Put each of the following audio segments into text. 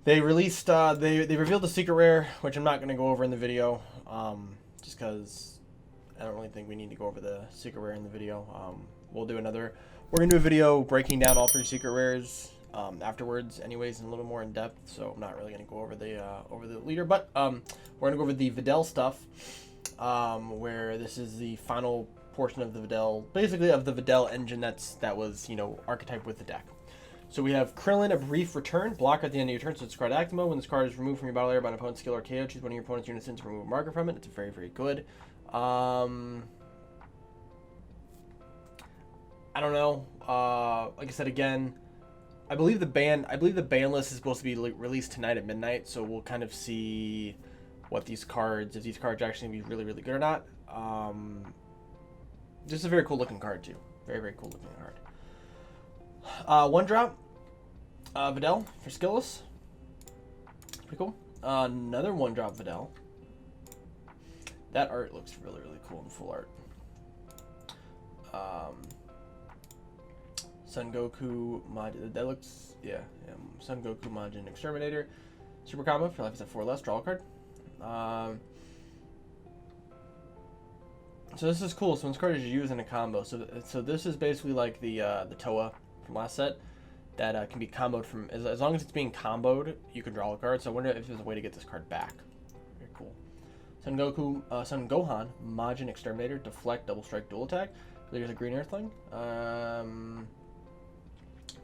They released, they revealed the secret rare, which I'm not going to go over in the video, just because I don't really think we need to go over the secret rare in the video. We're going to do a video breaking down all 3 secret rares afterwards, anyways, in a little more in depth. So I'm not really going to go over the leader, but we're going to go over the Videl stuff, where this is the final portion of the Videl, basically of the Videl engine that was, you know, archetype with the deck. So we have Krillin, a brief return, block at the end of your turn, so it's card active mode. When this card is removed from your battle area by an opponent's skill or KO, choose one of your opponent's units to remove a marker from it. It's very, very good. I don't know. Like I said again, I believe the ban list is supposed to be released tonight at midnight, so we'll kind of see what these cards, if these cards are actually gonna be really, really good or not. Just a very cool looking card too. Very, very cool looking card. 1 drop. Videl for skillless. Pretty cool. Another 1 drop Videl. That art looks really, really cool in full art. Son Goku Maiden. That looks, yeah. Son Goku Maiden Exterminator. Super combo for life is at 4 less. Draw a card. So this is cool. So this card is used in a combo. So this is basically like the Toa from last set that can be comboed from, as long as it's being comboed, you can draw a card. So I wonder if there's a way to get this card back. Very cool. Son Gohan, Majin Exterminator, deflect, double strike, dual attack. There's a green earthling.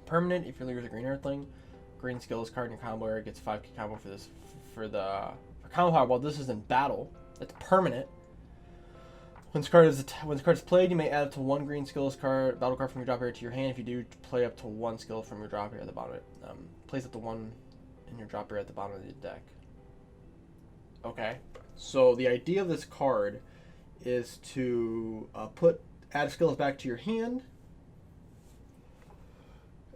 Permanent, if your leader is a green earthling, green skills card in your combo area gets 5k combo for this for combo power. While this is in battle, it's permanent. When this card is played, you may add up to 1 green skills card, battle card from your drop area to your hand. If you do, play up to 1 skill from your drop area at the bottom of it. Place up to 1 in your drop area at the bottom of the deck. Okay, so the idea of this card is to add skills back to your hand,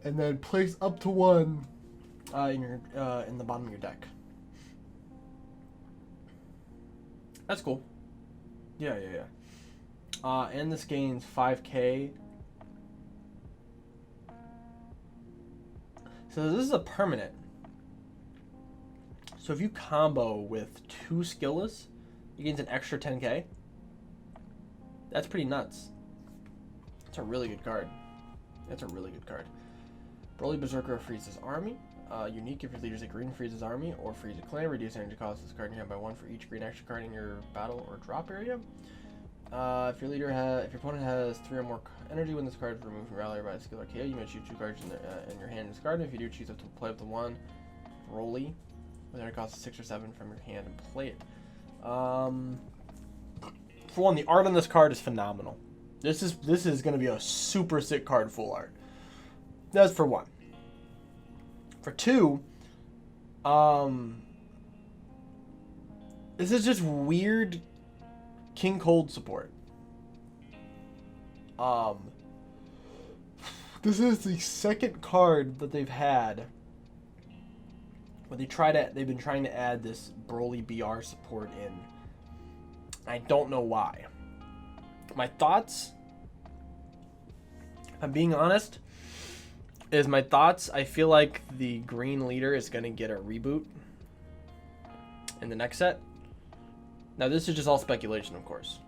and then place up to 1 in the bottom of your deck. That's cool. Yeah. And this gains 5k. So this is a permanent. So if you combo with 2 skillless, it gains an extra 10k. That's pretty nuts. That's a really good card. Broly Berserker freezes army. Unique if your leader's a green freezes army or freeze a clan. Reduce energy cost of this card in your hand by 1 for each green extra card in your battle or drop area. If your opponent has 3 or more energy when this card is removed from your ally by a skill or KO, you may choose 2 cards in your hand and discard them. If you do, choose to play up to 1 Broly with energy cost of 6 or 7 from your hand and play it. For one, the art on this card is phenomenal. This is going to be a super sick card, full art. That's for 1. For 2, this is just weird King Cold support. This is the second card that they've had where they've been trying to add this Broly BR support in. I don't know why. My thoughts, if I'm being honest, I feel like the green leader is going to get a reboot in the next set. Now, this is just all speculation, of course.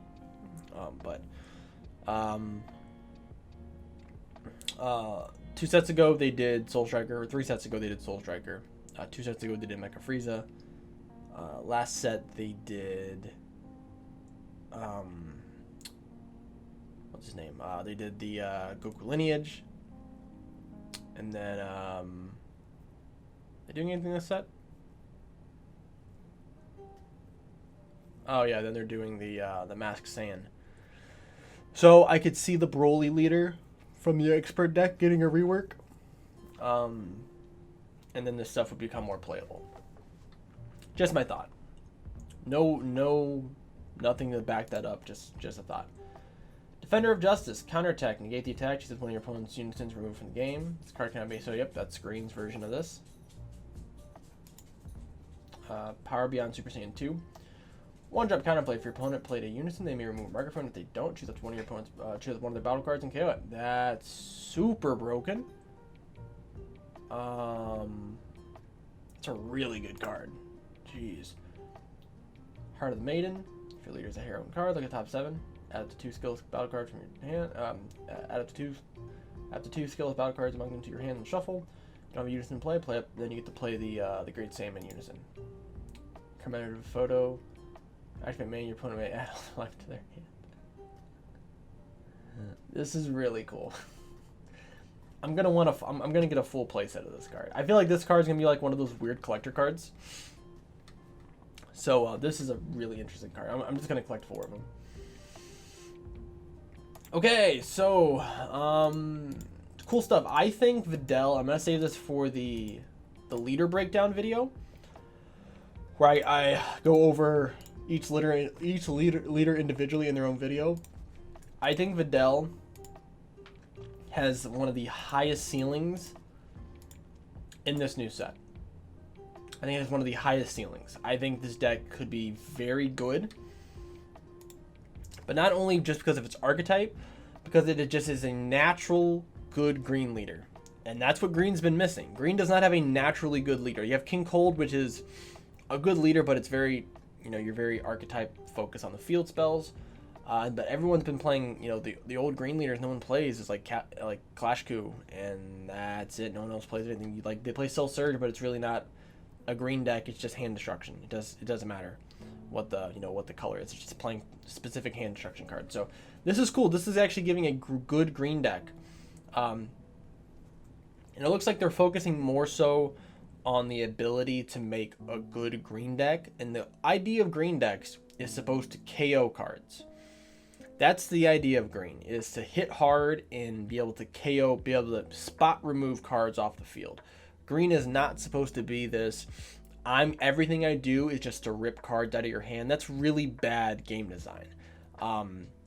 2 sets ago, they did Soul Striker. Or 3 sets ago, they did Soul Striker. 2 sets ago, they did Mecha Frieza. Last set, they did... what's his name? They did the Goku Lineage. And then, they doing anything this set? Oh yeah, then they're doing the Masked Saiyan. So I could see the Broly leader from the expert deck getting a rework. And then this stuff would become more playable. Just my thought. Nothing to back that up, just a thought. Defender of Justice, counterattack, negate the attack. She says one of your opponent's units is removed from the game. This card cannot be, so yep, that's Green's version of this. Power Beyond Super Saiyan 2. 1 drop counterplay. If your opponent played a unison, they may remove a marker from it. If they don't, choose up to one of your opponent's choose one of their battle cards and KO it. That's super broken. It's It's a really good card. Jeez. Heart of the Maiden. If your leader's a hero card, look at top 7. Add up to 2 skills battle cards from your hand. Add up to 2 skills battle cards among them to your hand and shuffle. You don't have a unison play. Play up, then you get to play the Great Saiyan in unison. Commemorative photo. Activate main. Your opponent may add life to their hand. This is really cool. I'm gonna get a full playset of this card. I feel like this card is gonna be like one of those weird collector cards. So this is a really interesting card. I'm just gonna collect 4 of them. Okay, so cool stuff. I think Videl. I'm gonna save this for the leader breakdown video, where I go over each leader individually in their own video. I think Videl has one of the highest ceilings in this new set. I think it has one of the highest ceilings. I think this deck could be very good. But not only just because of its archetype, because it just is a natural good green leader. And that's what green's been missing. Green does not have a naturally good leader. You have King Cold, which is a good leader, but it's very, you're very archetype focused on the field spells. But everyone's been playing, the old green leaders no one plays is like Clash-Ku, and that's it. No one else plays anything. They play Cell Surge, but it's really not a green deck. It's just hand destruction. It doesn't matter what the color is. It's just playing specific hand destruction cards. So this is cool. This is actually giving a good green deck, and it looks like they're focusing more so on the ability to make a good green deck. And the idea of green decks is supposed to KO cards. That's the idea of green, is to hit hard and be able to KO, be able to spot remove cards off the field. Green is not supposed to be this, everything I do is just to rip cards out of your hand. That's really bad game design.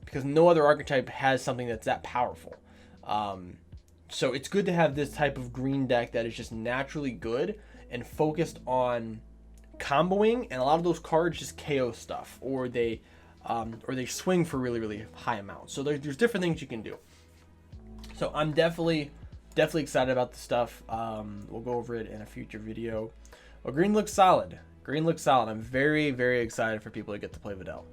Because no other archetype has something that's that powerful. So it's good to have this type of green deck that is just naturally good and focused on comboing, and a lot of those cards just KO stuff, or they swing for really, really high amounts. So there's different things you can do. So I'm definitely excited about the stuff. We'll go over it in a future video. Well, green looks solid. I'm very, very excited for people to get to play Videl.